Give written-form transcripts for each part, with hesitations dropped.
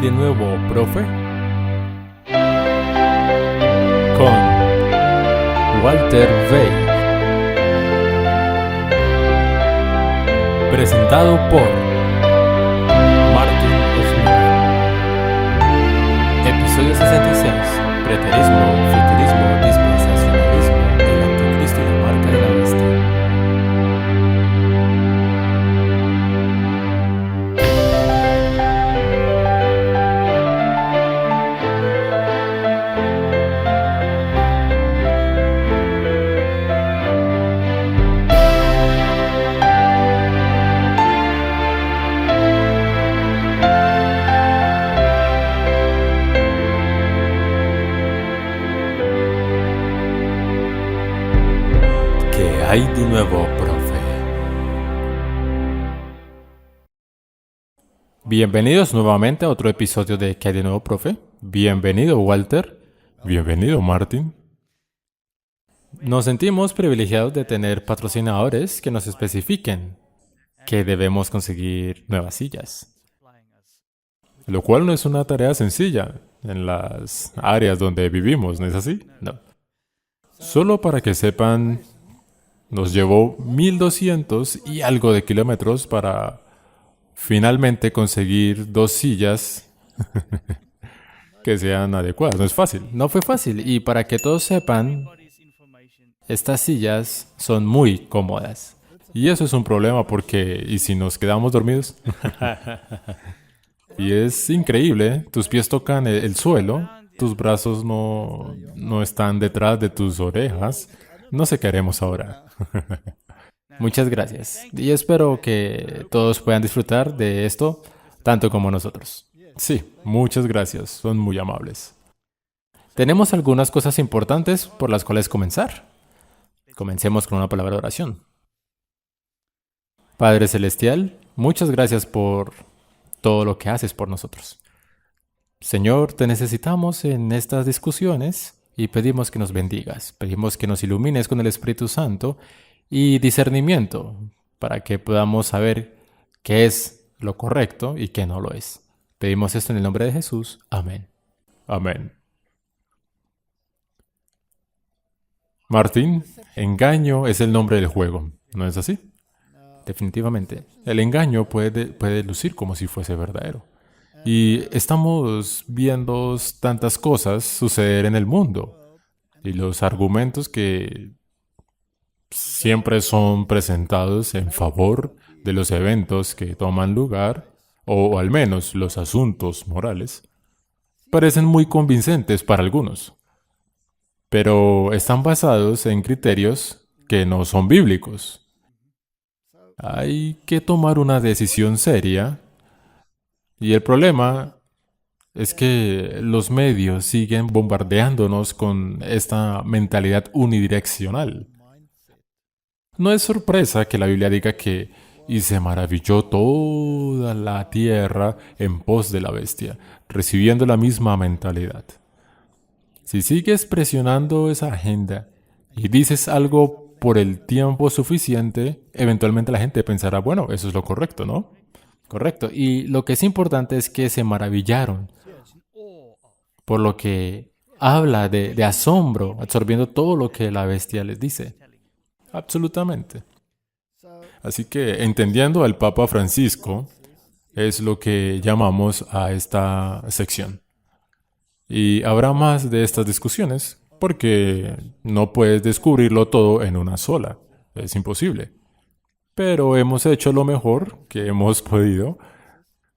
de nuevo, profe? Con Walter Veil. Presentado por Martin Smith. Episodio 66. Preterismo, futurismo, dispensacionalismo, el anticristo y la marca de la bestia. ¿Qué hay de nuevo, profe? Bienvenidos nuevamente a otro episodio de ¿Qué hay de nuevo, profe? Bienvenido, Walter. Bienvenido, Martin. Nos sentimos privilegiados de tener patrocinadores que nos especifiquen que debemos conseguir nuevas sillas. Lo cual no es una tarea sencilla en las áreas donde vivimos, ¿no es así? No. Solo para que sepan, nos llevó 1200 y algo de kilómetros para finalmente conseguir dos sillas que sean adecuadas. No es fácil. No fue fácil. Y para que todos sepan, estas sillas son muy cómodas. Y eso es un problema porque, ¿y si nos quedamos dormidos? Y es increíble, ¿eh? Tus pies tocan el suelo, tus brazos no están detrás de tus orejas. No sé qué haremos ahora. Muchas gracias. Y espero que todos puedan disfrutar de esto tanto como nosotros. Sí, muchas gracias. Son muy amables. Tenemos algunas cosas importantes por las cuales comenzar. Comencemos con una palabra de oración. Padre Celestial, muchas gracias por todo lo que haces por nosotros. Señor, te necesitamos en estas discusiones y pedimos que nos bendigas. Pedimos que nos ilumines con el Espíritu Santo y discernimiento para que podamos saber qué es lo correcto y qué no lo es. Pedimos esto en el nombre de Jesús. Amén. Amén. Martín, engaño es el nombre del juego, ¿no es así? Definitivamente. El engaño puede lucir como si fuese verdadero. Y estamos viendo tantas cosas suceder en el mundo. Y los argumentos que siempre son presentados en favor de los eventos que toman lugar, o al menos los asuntos morales, parecen muy convincentes para algunos, pero están basados en criterios que no son bíblicos. Hay que tomar una decisión seria, y el problema es que los medios siguen bombardeándonos con esta mentalidad unidireccional. No es sorpresa que la Biblia diga que y se maravilló toda la tierra en pos de la bestia, recibiendo la misma mentalidad. Si sigues presionando esa agenda y dices algo por el tiempo suficiente, eventualmente la gente pensará, bueno, eso es lo correcto, ¿no? Correcto. Y lo que es importante es que se maravillaron, por lo que habla de asombro, absorbiendo todo lo que la bestia les dice. Absolutamente. Así que entendiendo al Papa Francisco es lo que llamamos a esta sección. Y habrá más de estas discusiones porque no puedes descubrirlo todo en una sola. Es imposible. Pero hemos hecho lo mejor que hemos podido,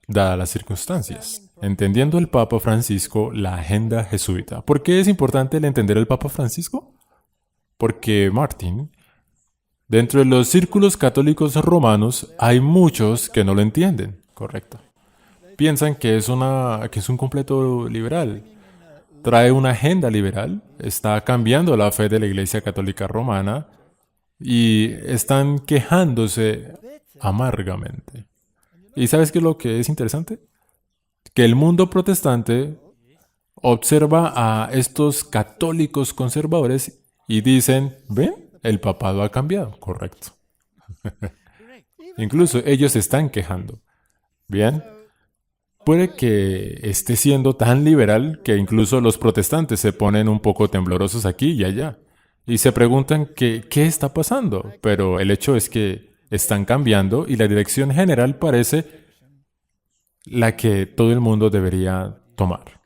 dadas las circunstancias. Entendiendo el Papa Francisco, la agenda jesuita. ¿Por qué es importante el entender el Papa Francisco? Porque Martin, dentro de los círculos católicos romanos, hay muchos que no lo entienden. Correcto. Piensan que es un completo liberal. Trae una agenda liberal, está cambiando la fe de la Iglesia Católica Romana y están quejándose amargamente. ¿Y sabes qué es lo que es interesante? Que el mundo protestante observa a estos católicos conservadores y dicen, ¿ven? El papado ha cambiado. Correcto. Incluso ellos se están quejando. Bien. puede que esté siendo tan liberal que incluso los protestantes se ponen un poco temblorosos aquí y allá. Y se preguntan qué está pasando. Pero el hecho es que están cambiando y la dirección general parece la que todo el mundo debería tomar.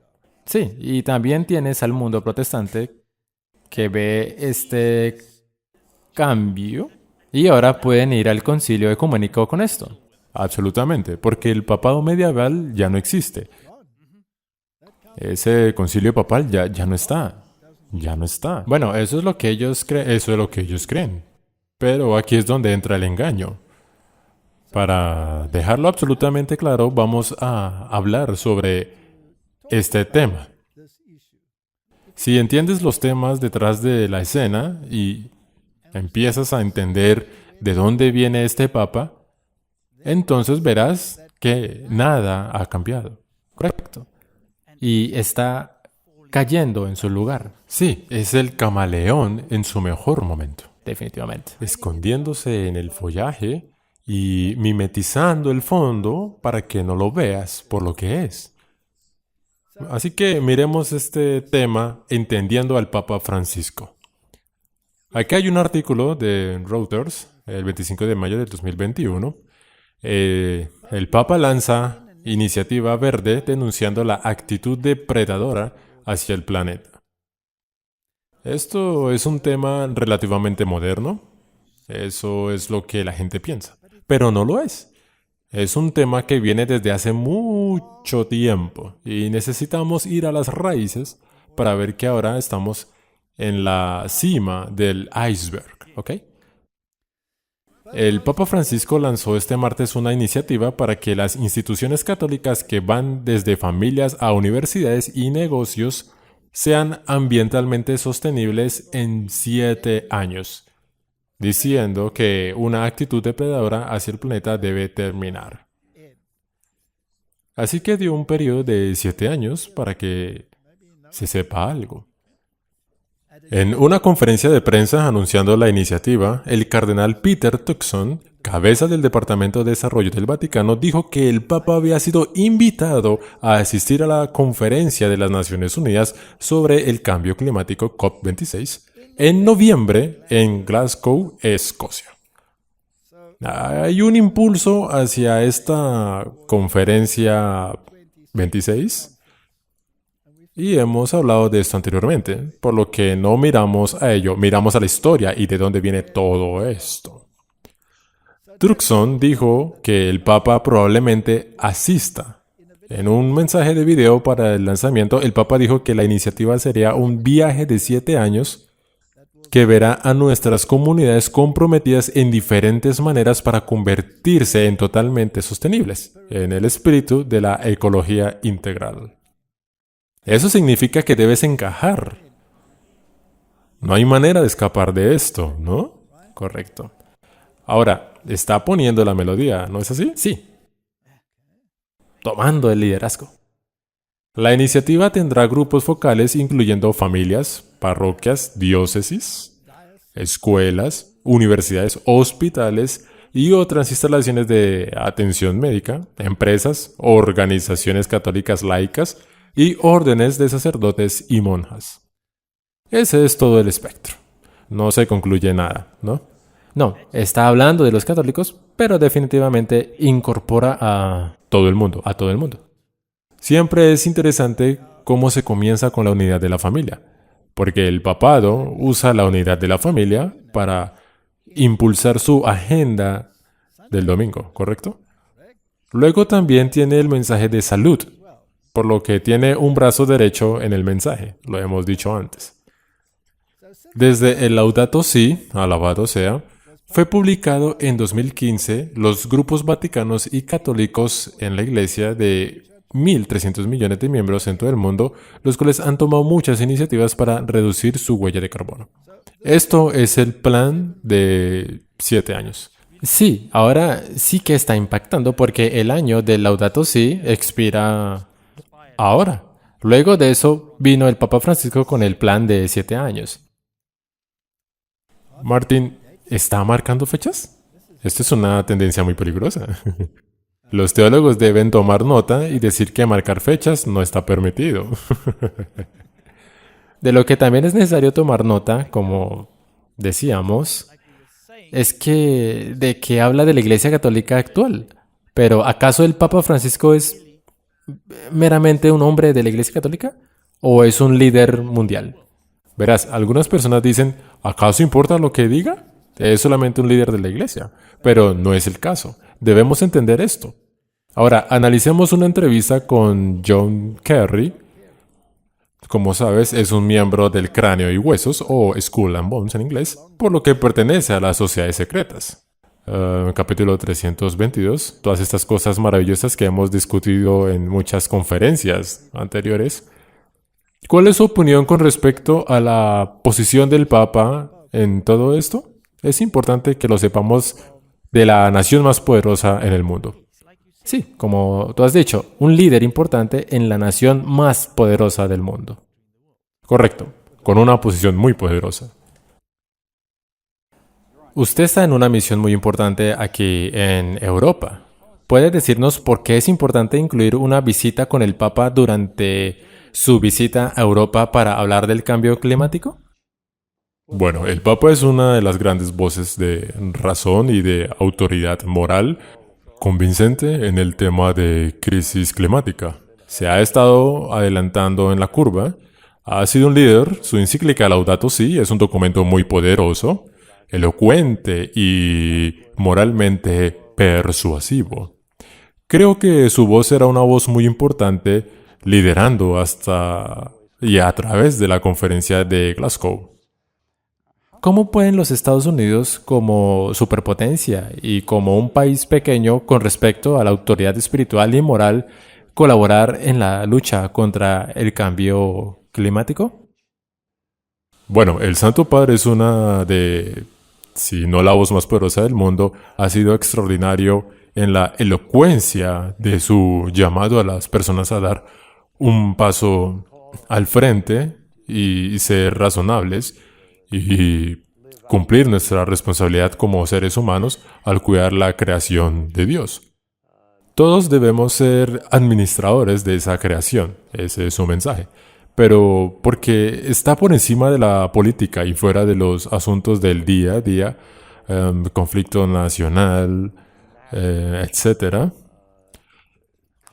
Sí, y también tienes al mundo protestante que ve este cambio y ahora pueden ir al concilio ecuménico con esto. Absolutamente, porque el papado medieval ya no existe. Ese concilio papal ya no está. Ya no está. Bueno, eso es lo que ellos creen. Eso es lo que ellos creen. Pero aquí es donde entra el engaño. Para dejarlo absolutamente claro, vamos a hablar sobre este tema. Si entiendes los temas detrás de la escena y empiezas a entender de dónde viene este papa, entonces verás que nada ha cambiado. Correcto. Y está cayendo en su lugar, Sí, es el camaleón en su mejor momento, definitivamente. escondiéndose en el follaje y mimetizando el fondo para que no lo veas por lo que es. Así que miremos este tema entendiendo al Papa Francisco. Aquí hay un artículo de Reuters, el 25 de mayo del 2021. El Papa lanza Iniciativa Verde denunciando la actitud depredadora hacia el planeta. Esto es un tema relativamente moderno. Eso es lo que la gente piensa. Pero no lo es. Es un tema que viene desde hace mucho tiempo y necesitamos ir a las raíces para ver que ahora estamos en la cima del iceberg, ¿ok? El Papa Francisco lanzó este martes una iniciativa para que las instituciones católicas que van desde familias a universidades y negocios sean ambientalmente sostenibles en 7 años, diciendo que una actitud depredadora hacia el planeta debe terminar. Así que dio un periodo de 7 años para que se sepa algo. En una conferencia de prensa anunciando la iniciativa, el cardenal Peter Turkson, cabeza del Departamento de Desarrollo del Vaticano, dijo que el Papa había sido invitado a asistir a la conferencia de las Naciones Unidas sobre el cambio climático COP26 en noviembre en Glasgow, Escocia. Hay un impulso hacia esta conferencia 26 y hemos hablado de esto anteriormente, por lo que no miramos a ello, miramos a la historia y de dónde viene todo esto. Turkson dijo que el Papa probablemente asista. En un mensaje de video para el lanzamiento, el Papa dijo que la iniciativa sería un viaje de 7 años que verá a nuestras comunidades comprometidas en diferentes maneras para convertirse en totalmente sostenibles, en el espíritu de la ecología integral. Eso significa que debes encajar. No hay manera de escapar de esto, ¿no? Correcto. Ahora, está poniendo la melodía, ¿no es así? Sí. Tomando el liderazgo. La iniciativa tendrá grupos focales incluyendo familias, parroquias, diócesis, escuelas, universidades, hospitales y otras instalaciones de atención médica, empresas, organizaciones católicas laicas y órdenes de sacerdotes y monjas. Ese es todo el espectro. No se concluye nada, ¿no? No, está hablando de los católicos, pero definitivamente incorpora a Todo el mundo. a todo el mundo. Siempre es interesante cómo se comienza con la unidad de la familia, porque el papado usa la unidad de la familia para impulsar su agenda del domingo, ¿correcto? Luego también tiene el mensaje de salud, por lo que tiene un brazo derecho en el mensaje, lo hemos dicho antes. Desde el Laudato Si, alabado sea, fue publicado en 2015 los grupos vaticanos y católicos en la iglesia de 1.300 millones de miembros en todo el mundo, los cuales han tomado muchas iniciativas para reducir su huella de carbono. Esto es el plan de 7 años. Sí, ahora sí que está impactando porque el año del Laudato Si expira ahora. Luego de eso vino el Papa Francisco con el plan de 7 años. Martín, ¿está marcando fechas? Esta es una tendencia muy peligrosa. Los teólogos deben tomar nota y decir que marcar fechas no está permitido. De lo que también es necesario tomar nota, como decíamos, es que de que habla de la Iglesia Católica actual. Pero ¿acaso el Papa Francisco es meramente un hombre de la Iglesia Católica? ¿O es un líder mundial? Verás, algunas personas dicen, ¿acaso importa lo que diga? Es solamente un líder de la Iglesia. Pero no es el caso. Debemos entender esto. Ahora, analicemos una entrevista con John Kerry. Como sabes, es un miembro del Cráneo y Huesos, o Skull and Bones en inglés, por lo que pertenece a las sociedades secretas. Capítulo 322, todas estas cosas maravillosas que hemos discutido en muchas conferencias anteriores. ¿Cuál es su opinión con respecto a la posición del Papa en todo esto? Es importante que lo sepamos de la nación más poderosa en el mundo. Sí, como tú has dicho, un líder importante en la nación más poderosa del mundo. Correcto, con una posición muy poderosa. Usted está en una misión muy importante aquí en Europa. ¿Puede decirnos por qué es importante incluir una visita con el Papa durante su visita a Europa para hablar del cambio climático? Bueno, el Papa es una de las grandes voces de razón y de autoridad moral convincente en el tema de crisis climática. Se ha estado adelantando en la curva, ha sido un líder, su encíclica Laudato Si es un documento muy poderoso, elocuente y moralmente persuasivo. Creo que su voz era una voz muy importante, liderando hasta y a través de la conferencia de Glasgow. ¿Cómo pueden los Estados Unidos, como superpotencia y como un país pequeño con respecto a la autoridad espiritual y moral, colaborar en la lucha contra el cambio climático? Bueno, el Santo Padre es una de, si no la voz más poderosa del mundo, ha sido extraordinario en la elocuencia de su llamado a las personas a dar un paso al frente y ser razonables y cumplir nuestra responsabilidad como seres humanos al cuidar la creación de Dios. Todos debemos ser administradores de esa creación, ese es su mensaje, pero porque está por encima de la política y fuera de los asuntos del día a día, conflicto nacional, etcétera,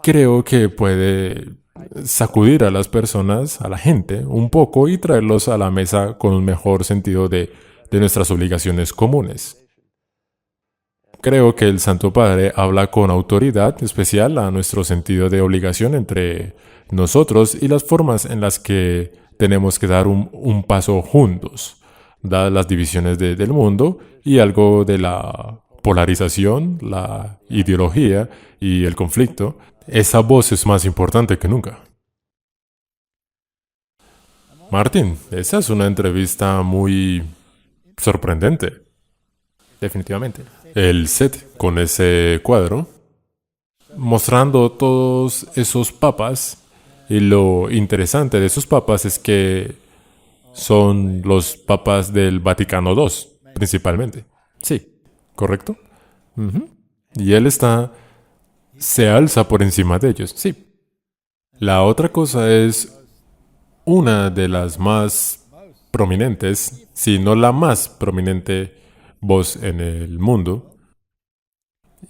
creo que puede sacudir a las personas, a la gente, un poco y traerlos a la mesa con un mejor sentido de nuestras obligaciones comunes. Creo que el Santo Padre habla con autoridad especial a nuestro sentido de obligación entre nosotros y las formas en las que tenemos que dar un paso juntos, dadas las divisiones del mundo y algo de la polarización, la ideología y el conflicto. Esa voz es más importante que nunca. Martín, esa es una entrevista muy sorprendente. Definitivamente. El set con ese cuadro, mostrando todos esos papas, y lo interesante de esos papas es que son los papas del Vaticano II, principalmente. Sí. ¿Correcto? Y él se alza por encima de ellos. Sí. La otra cosa es una de las más prominentes, si no la más prominente voz en el mundo.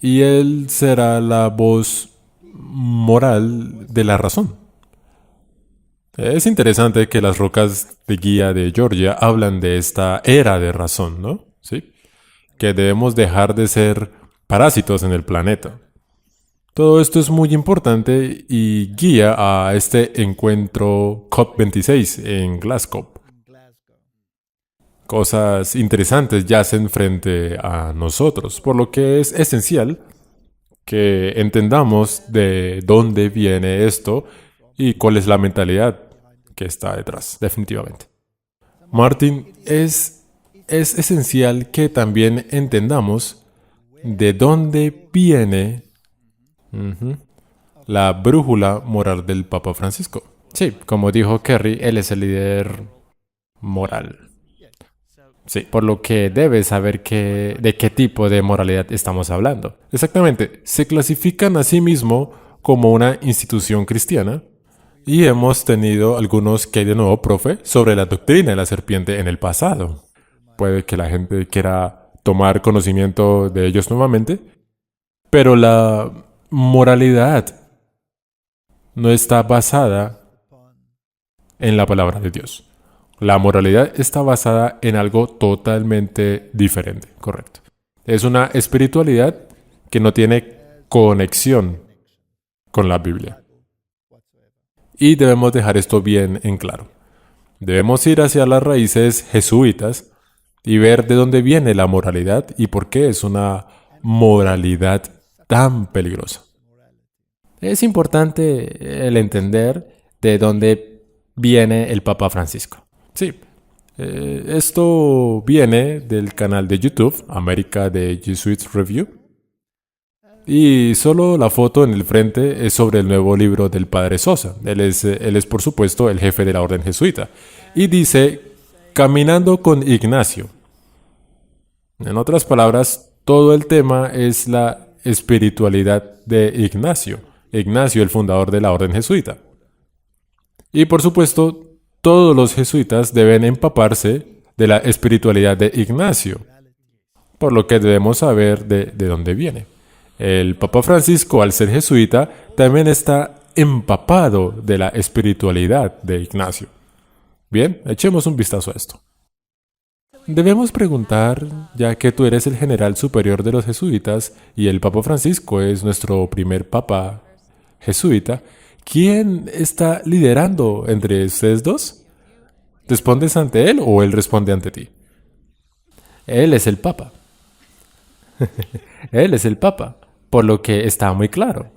Y él será la voz moral de la razón. Es interesante que las rocas de guía de Georgia hablan de esta era de razón, ¿no? Sí. Que debemos dejar de ser parásitos en el planeta. Todo esto es muy importante y guía a este encuentro COP26 en Glasgow. Cosas interesantes yacen frente a nosotros, por lo que es esencial que entendamos de dónde viene esto y cuál es la mentalidad que está detrás, definitivamente. Martín, es esencial que también entendamos de dónde viene la brújula moral del Papa Francisco. Sí, como dijo Kerry, él es el líder moral. Sí, por lo que debes saber de qué tipo de moralidad estamos hablando. exactamente. Se clasifican a sí mismo como una institución cristiana y hemos tenido algunos que hay de nuevo, profe, sobre la doctrina de la serpiente en el pasado. Puede que la gente quiera tomar conocimiento de ellos nuevamente, pero la moralidad no está basada en la palabra de Dios. La moralidad está basada en algo totalmente diferente, correcto. Es una espiritualidad que no tiene conexión con la Biblia. Y debemos dejar esto bien en claro. Debemos ir hacia las raíces jesuitas y ver de dónde viene la moralidad y por qué es una moralidad tan peligrosa. Es importante el entender de dónde viene el Papa Francisco. Sí, esto viene del canal de YouTube, América de Jesuits Review. Y solo la foto en el frente es sobre el nuevo libro del padre Sosa. Él es por supuesto el jefe de la orden jesuita. Y dice, caminando con Ignacio. En otras palabras, todo el tema es la espiritualidad de Ignacio. Ignacio, el fundador de la orden jesuita. Y por supuesto, todos los jesuitas deben empaparse de la espiritualidad de Ignacio, por lo que debemos saber de dónde viene. El Papa Francisco, al ser jesuita, también está empapado de la espiritualidad de Ignacio. Bien, echemos un vistazo a esto. Debemos preguntar, ya que tú eres el general superior de los jesuitas y el Papa Francisco es nuestro primer papa jesuita, ¿quién está liderando entre ustedes dos? ¿Respondes ante él o él responde ante ti? Él es el Papa. Él es el Papa, por lo que está muy claro.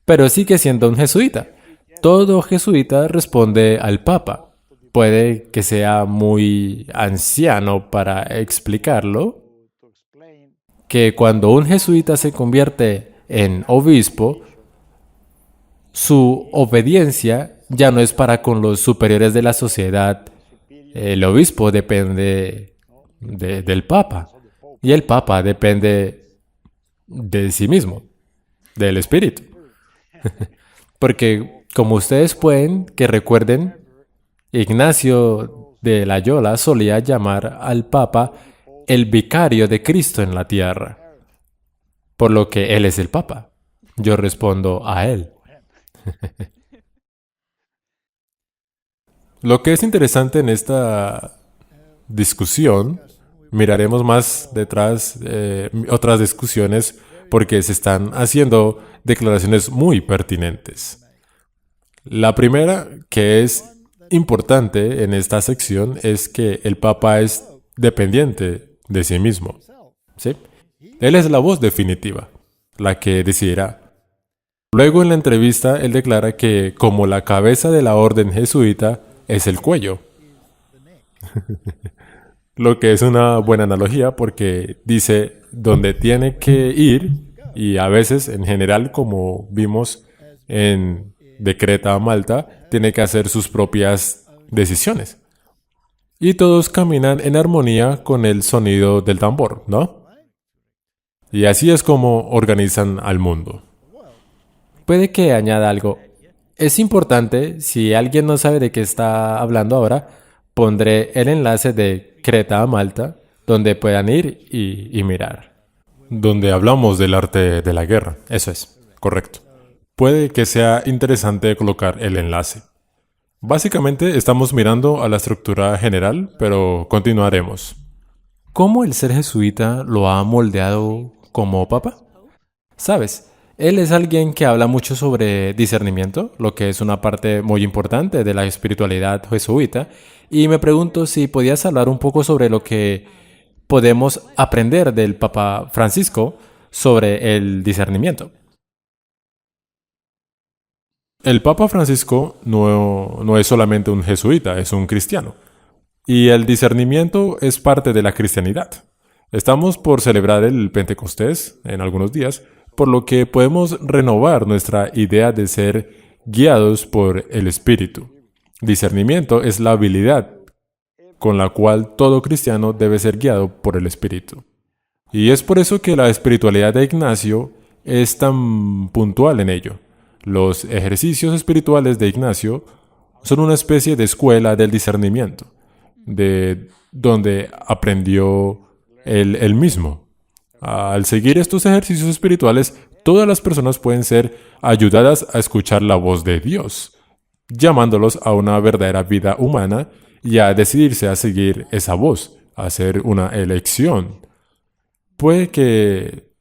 Pero sigue siendo un jesuita. Todo jesuita responde al Papa. Puede que sea muy anciano para explicarlo, que cuando un jesuita se convierte en obispo, su obediencia ya no es para con los superiores de la sociedad. El obispo depende del Papa y el Papa depende de sí mismo, del Espíritu. Porque como ustedes pueden que recuerden, Ignacio de Loyola solía llamar al Papa el vicario de Cristo en la tierra, por lo que él es el Papa. Yo respondo a él. Lo que es interesante en esta discusión, miraremos más detrás otras discusiones porque se están haciendo declaraciones muy pertinentes. La primera, que es importante en esta sección, es que el Papa es dependiente de sí mismo. ¿Sí? Él es la voz definitiva, la que decidirá. Luego en la entrevista él declara que como la cabeza de la orden jesuita es el cuello. Lo que es una buena analogía porque dice dónde tiene que ir y a veces en general, como vimos en de Creta a Malta, tiene que hacer sus propias decisiones. Y todos caminan en armonía con el sonido del tambor, ¿no? Y así es como organizan al mundo. Puede que añada algo. Es importante, si alguien no sabe de qué está hablando ahora, pondré el enlace de Creta a Malta, donde puedan ir y mirar. Donde hablamos del arte de la guerra. Eso es. Correcto. Puede que sea interesante colocar el enlace. Básicamente estamos mirando a la estructura general, pero continuaremos. ¿Cómo el ser jesuita lo ha moldeado como papa? ¿Sabes? Él es alguien que habla mucho sobre discernimiento, lo que es una parte muy importante de la espiritualidad jesuita, y me pregunto si podías hablar un poco sobre lo que podemos aprender del Papa Francisco sobre el discernimiento. El Papa Francisco no es solamente un jesuita, es un cristiano. Y el discernimiento es parte de la cristianidad. Estamos por celebrar el Pentecostés en algunos días, por lo que podemos renovar nuestra idea de ser guiados por el Espíritu. Discernimiento es la habilidad con la cual todo cristiano debe ser guiado por el Espíritu. Y es por eso que la espiritualidad de Ignacio es tan puntual en ello. Los ejercicios espirituales de Ignacio son una especie de escuela del discernimiento, de donde aprendió él mismo. Al seguir estos ejercicios espirituales, todas las personas pueden ser ayudadas a escuchar la voz de Dios, llamándolos a una verdadera vida humana y a decidirse a seguir esa voz, a hacer una elección. Puede que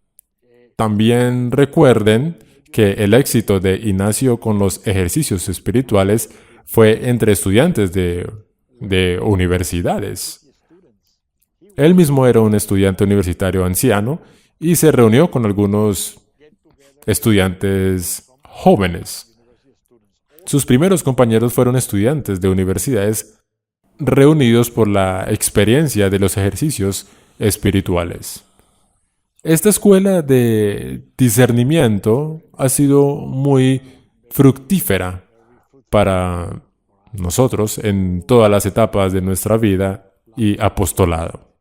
también recuerden que el éxito de Ignacio con los ejercicios espirituales fue entre estudiantes de universidades. Él mismo era un estudiante universitario anciano y se reunió con algunos estudiantes jóvenes. Sus primeros compañeros fueron estudiantes de universidades reunidos por la experiencia de los ejercicios espirituales. Esta escuela de discernimiento ha sido muy fructífera para nosotros en todas las etapas de nuestra vida y apostolado.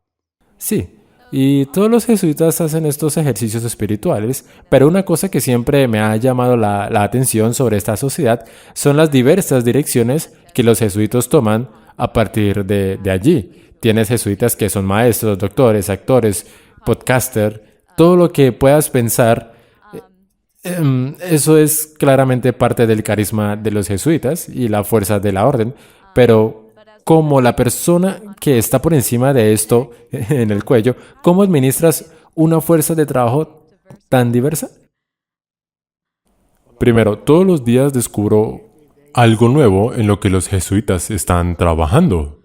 Sí, y todos los jesuitas hacen estos ejercicios espirituales, pero una cosa que siempre me ha llamado la atención sobre esta sociedad son las diversas direcciones que los jesuitas toman a partir de allí. Tienes jesuitas que son maestros, doctores, actores, podcaster, todo lo que puedas pensar. Eso es claramente parte del carisma de los jesuitas y la fuerza de la orden, pero como la persona que está por encima de esto en el cuello, ¿cómo administras una fuerza de trabajo tan diversa? Primero, todos los días descubro algo nuevo en lo que los jesuitas están trabajando.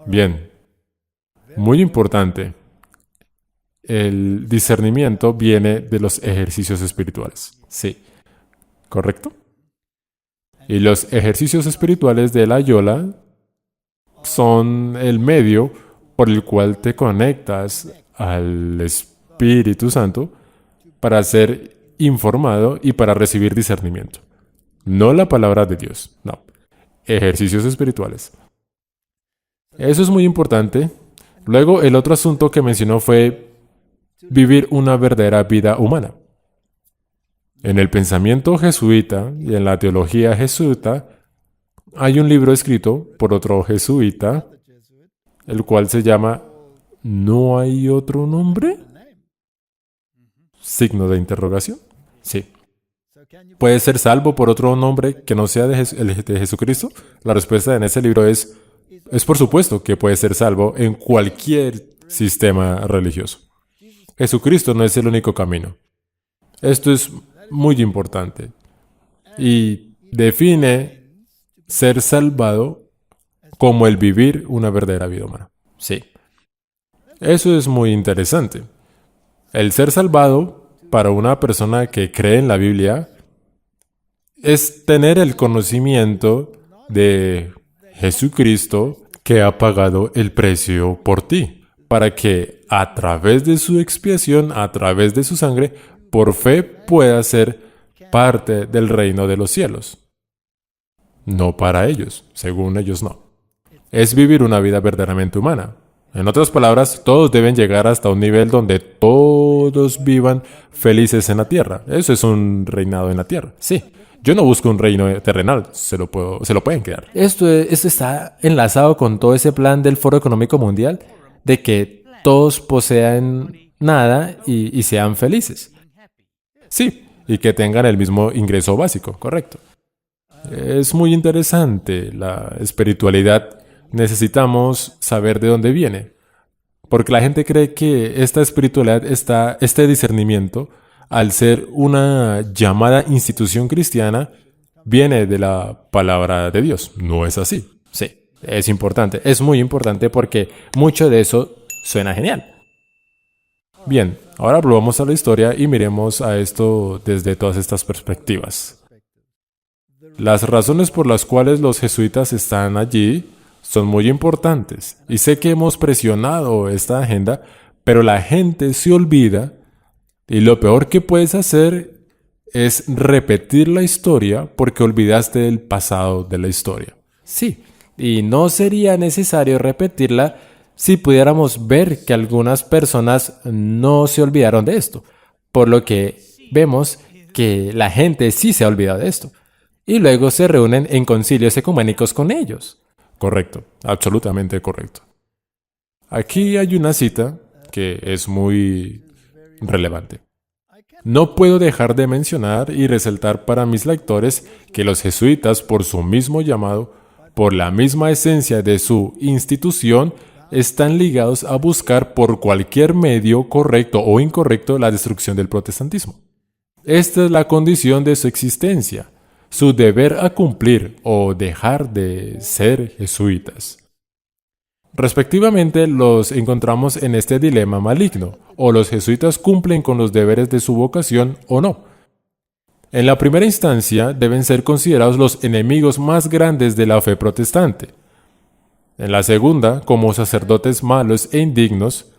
Bien, muy importante. El discernimiento viene de los ejercicios espirituales. Sí. ¿Correcto? Y los ejercicios espirituales de la Yola son el medio por el cual te conectas al Espíritu Santo para ser informado y para recibir discernimiento. No la palabra de Dios, no. Ejercicios espirituales. Eso es muy importante. Luego, el otro asunto que mencionó fue vivir una verdadera vida humana. En el pensamiento jesuita y en la teología jesuita hay un libro escrito por otro jesuita, el cual se llama ¿No hay otro nombre? Signo de interrogación. Sí. ¿Puede ser salvo por otro nombre que no sea el de Jesucristo? La respuesta en ese libro es por supuesto que puede ser salvo en cualquier sistema religioso. Jesucristo no es el único camino. Esto es muy importante y define ser salvado como el vivir una verdadera vida humana. Sí. Eso es muy interesante. El ser salvado para una persona que cree en la Biblia es tener el conocimiento de Jesucristo que ha pagado el precio por ti, para que a través de su expiación, a través de su sangre, por fe pueda ser parte del reino de los cielos. No para ellos, según ellos no. Es vivir una vida verdaderamente humana. En otras palabras, todos deben llegar hasta un nivel donde todos vivan felices en la tierra. Eso es un reinado en la tierra. Sí, yo no busco un reino terrenal, se lo pueden quedar. Esto está enlazado con todo ese plan del Foro Económico Mundial de que todos posean nada y sean felices. Sí, y que tengan el mismo ingreso básico, correcto. Es muy interesante la espiritualidad. Necesitamos saber de dónde viene. Porque la gente cree que esta espiritualidad, este discernimiento, al ser una llamada institución cristiana, viene de la palabra de Dios. No es así. Sí, es importante. Es muy importante porque mucho de eso suena genial. Bien, ahora volvamos a la historia y miremos a esto desde todas estas perspectivas. Las razones por las cuales los jesuitas están allí son muy importantes. Y sé que hemos presionado esta agenda, pero la gente se olvida y lo peor que puedes hacer es repetir la historia porque olvidaste el pasado de la historia. Sí, y no sería necesario repetirla si pudiéramos ver que algunas personas no se olvidaron de esto, por lo que vemos que la gente sí se ha olvidado de esto, y luego se reúnen en concilios ecuménicos con ellos. Correcto, absolutamente correcto. Aquí hay una cita que es muy relevante. No puedo dejar de mencionar y resaltar para mis lectores que los jesuitas, por su mismo llamado, por la misma esencia de su institución, están ligados a buscar por cualquier medio, correcto o incorrecto, la destrucción del protestantismo. Esta es la condición de su existencia, su deber a cumplir o dejar de ser jesuitas. Respectivamente, los encontramos en este dilema maligno: o los jesuitas cumplen con los deberes de su vocación o no. En la primera instancia, deben ser considerados los enemigos más grandes de la fe protestante. En la segunda, como sacerdotes malos e indignos,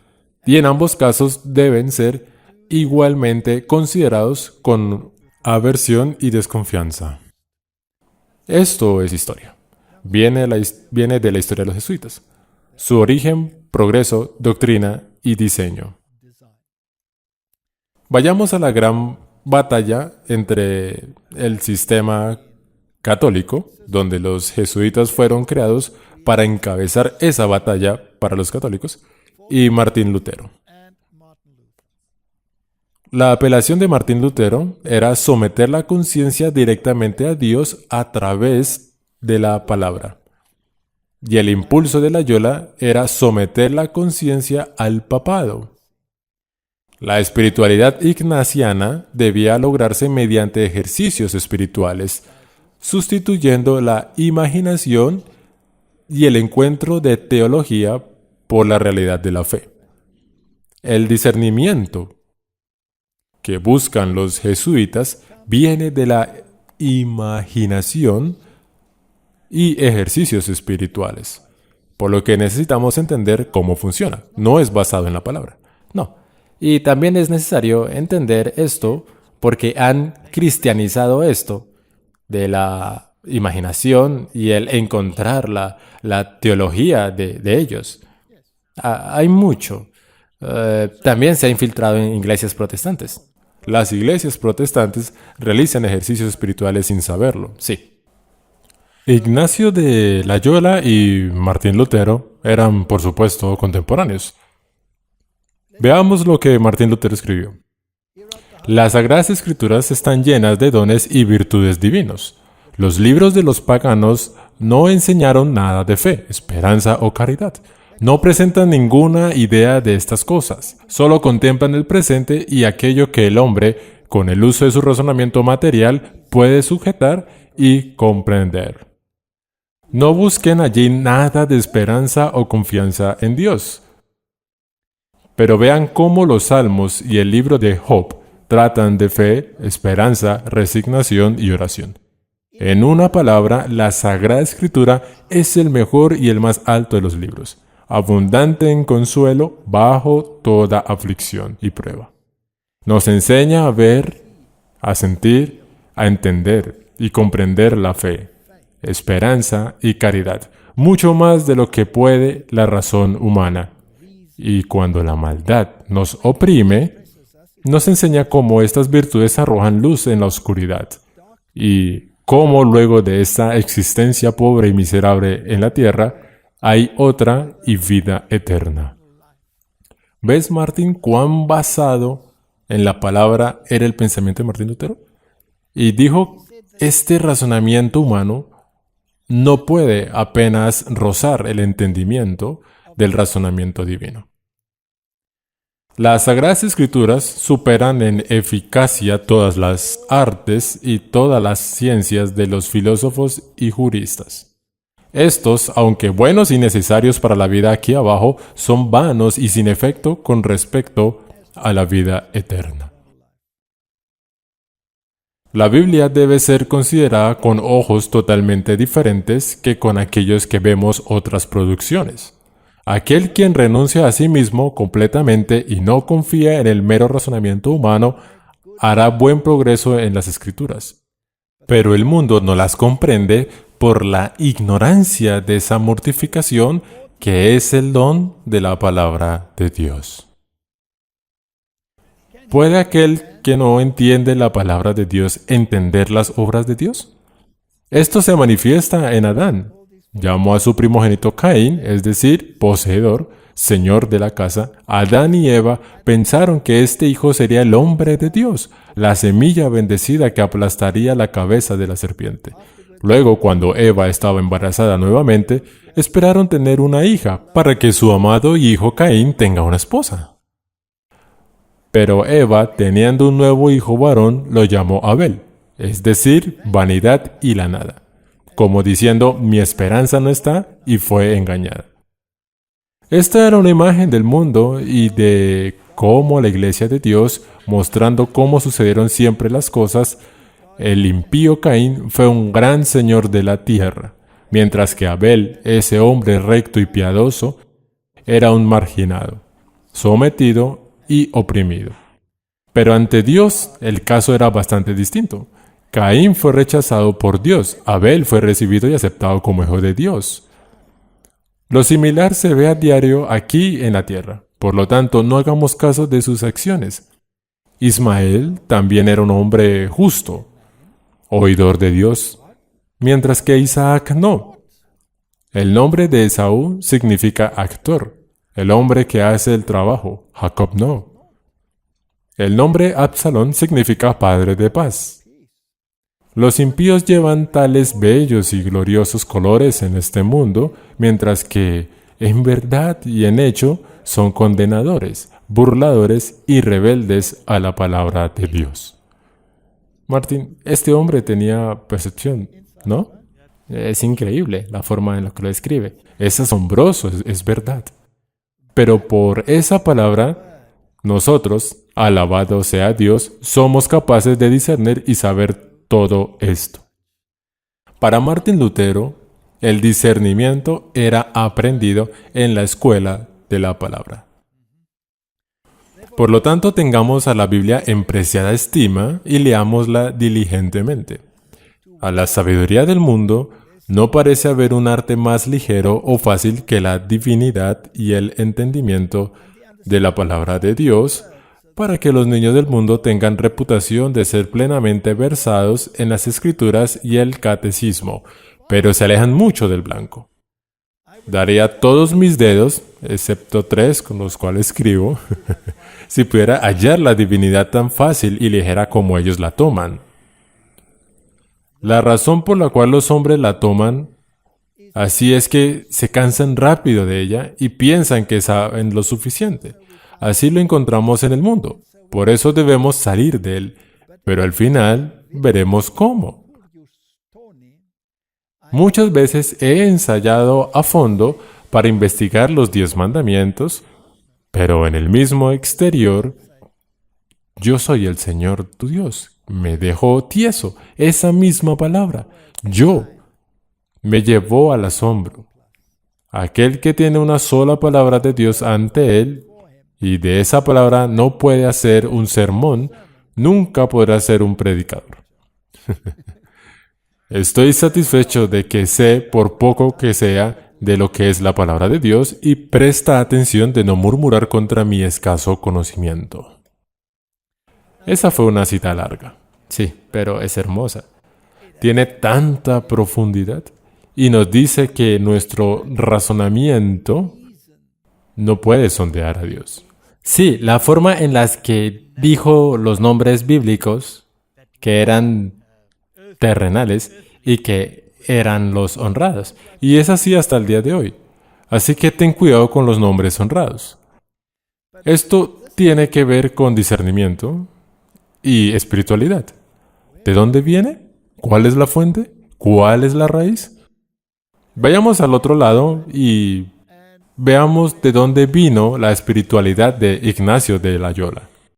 y en ambos casos deben ser igualmente considerados con aversión y desconfianza. Esto es historia. Viene de la historia de los jesuitas. Su origen, progreso, doctrina y diseño. Vayamos a la gran batalla entre el sistema católico, donde los jesuitas fueron creados para encabezar esa batalla para los católicos, y Martín Lutero. La apelación de Martín Lutero era someter la conciencia directamente a Dios a través de la palabra. Y el impulso de Loyola era someter la conciencia al papado. La espiritualidad ignaciana debía lograrse mediante ejercicios espirituales, sustituyendo la imaginación y el encuentro de teología por la realidad de la fe. El discernimiento que buscan los jesuitas viene de la imaginación y ejercicios espirituales, por lo que necesitamos entender cómo funciona. No es basado en la palabra. No. Y también es necesario entender esto porque han cristianizado esto de la imaginación y el encontrar la teología de ellos. Hay mucho. También se ha infiltrado en iglesias protestantes. Las iglesias protestantes realizan ejercicios espirituales sin saberlo. Sí. Ignacio de Loyola y Martín Lutero eran, por supuesto, contemporáneos. Veamos lo que Martín Lutero escribió. Las Sagradas Escrituras están llenas de dones y virtudes divinos. Los libros de los paganos no enseñaron nada de fe, esperanza o caridad. No presentan ninguna idea de estas cosas. Solo contemplan el presente y aquello que el hombre, con el uso de su razonamiento material, puede sujetar y comprender. No busquen allí nada de esperanza o confianza en Dios. Pero vean cómo los Salmos y el libro de Job tratan de fe, esperanza, resignación y oración. En una palabra, la Sagrada Escritura es el mejor y el más alto de los libros, abundante en consuelo bajo toda aflicción y prueba. Nos enseña a ver, a sentir, a entender y comprender la fe, esperanza y caridad, mucho más de lo que puede la razón humana. Y cuando la maldad nos oprime, nos enseña cómo estas virtudes arrojan luz en la oscuridad y cómo luego de esta existencia pobre y miserable en la tierra hay otra y vida eterna. ¿Ves, Martín, cuán basado en la palabra era el pensamiento de Martín Lutero? Y dijo, este razonamiento humano no puede apenas rozar el entendimiento del razonamiento divino. Las Sagradas Escrituras superan en eficacia todas las artes y todas las ciencias de los filósofos y juristas. Estos, aunque buenos y necesarios para la vida aquí abajo, son vanos y sin efecto con respecto a la vida eterna. La Biblia debe ser considerada con ojos totalmente diferentes que con aquellos que vemos otras producciones. Aquel quien renuncia a sí mismo completamente y no confía en el mero razonamiento humano hará buen progreso en las Escrituras. Pero el mundo no las comprende por la ignorancia de esa mortificación que es el don de la palabra de Dios. ¿Puede aquel que no entiende la palabra de Dios entender las obras de Dios? Esto se manifiesta en Adán. Llamó a su primogénito Caín, es decir, poseedor, señor de la casa. Adán y Eva pensaron que este hijo sería el hombre de Dios, la semilla bendecida que aplastaría la cabeza de la serpiente. Luego, cuando Eva estaba embarazada nuevamente, esperaron tener una hija para que su amado hijo Caín tenga una esposa. Pero Eva, teniendo un nuevo hijo varón, lo llamó Abel, es decir, vanidad y la nada, como diciendo, mi esperanza no está, y fue engañada. Esta era una imagen del mundo y de cómo la iglesia de Dios, mostrando cómo sucedieron siempre las cosas, el impío Caín fue un gran señor de la tierra, mientras que Abel, ese hombre recto y piadoso, era un marginado, sometido y oprimido. Pero ante Dios el caso era bastante distinto. Caín fue rechazado por Dios, Abel fue recibido y aceptado como hijo de Dios. Lo similar se ve a diario aquí en la tierra, por lo tanto no hagamos caso de sus acciones. Ismael también era un hombre justo, oidor de Dios, mientras que Isaac no. El nombre de Esaú significa actor, el hombre que hace el trabajo, Jacob no. El nombre Absalón significa padre de paz. Los impíos llevan tales bellos y gloriosos colores en este mundo, mientras que, en verdad y en hecho, son condenadores, burladores y rebeldes a la palabra de Dios. Martín, este hombre tenía percepción, ¿no? Es increíble la forma en la que lo describe. Es asombroso, es verdad. Pero por esa palabra, nosotros, alabado sea Dios, somos capaces de discernir y saber todo esto. Para Martín Lutero, el discernimiento era aprendido en la escuela de la palabra. Por lo tanto, tengamos a la Biblia en preciada estima y leámosla diligentemente. A la sabiduría del mundo no parece haber un arte más ligero o fácil que la divinidad y el entendimiento de la palabra de Dios, para que los niños del mundo tengan reputación de ser plenamente versados en las Escrituras y el catecismo, pero se alejan mucho del blanco. Daría todos mis dedos, excepto 3 con los cuales escribo, si pudiera hallar la divinidad tan fácil y ligera como ellos la toman. La razón por la cual los hombres la toman así es que se cansan rápido de ella y piensan que saben lo suficiente. Así lo encontramos en el mundo. Por eso debemos salir de él. Pero al final veremos cómo. Muchas veces he ensayado a fondo para investigar los 10 mandamientos, pero en el mismo exterior, yo soy el Señor tu Dios. Me dejó tieso. Esa misma palabra, yo, me llevó al asombro. Aquel que tiene una sola palabra de Dios ante él, y de esa palabra no puede hacer un sermón, nunca podrá ser un predicador. Estoy satisfecho de que sé, por poco que sea, de lo que es la palabra de Dios y presta atención de no murmurar contra mi escaso conocimiento. Esa fue una cita larga. Sí, pero es hermosa. Tiene tanta profundidad y nos dice que nuestro razonamiento no puede sondear a Dios. Sí, la forma en la que dijo los nombres bíblicos, que eran terrenales y que eran los honrados. Y es así hasta el día de hoy. Así que ten cuidado con los nombres honrados. Esto tiene que ver con discernimiento y espiritualidad. ¿De dónde viene? ¿Cuál es la fuente? ¿Cuál es la raíz? Vayamos al otro lado y veamos de dónde vino la espiritualidad de Ignacio de Loyola.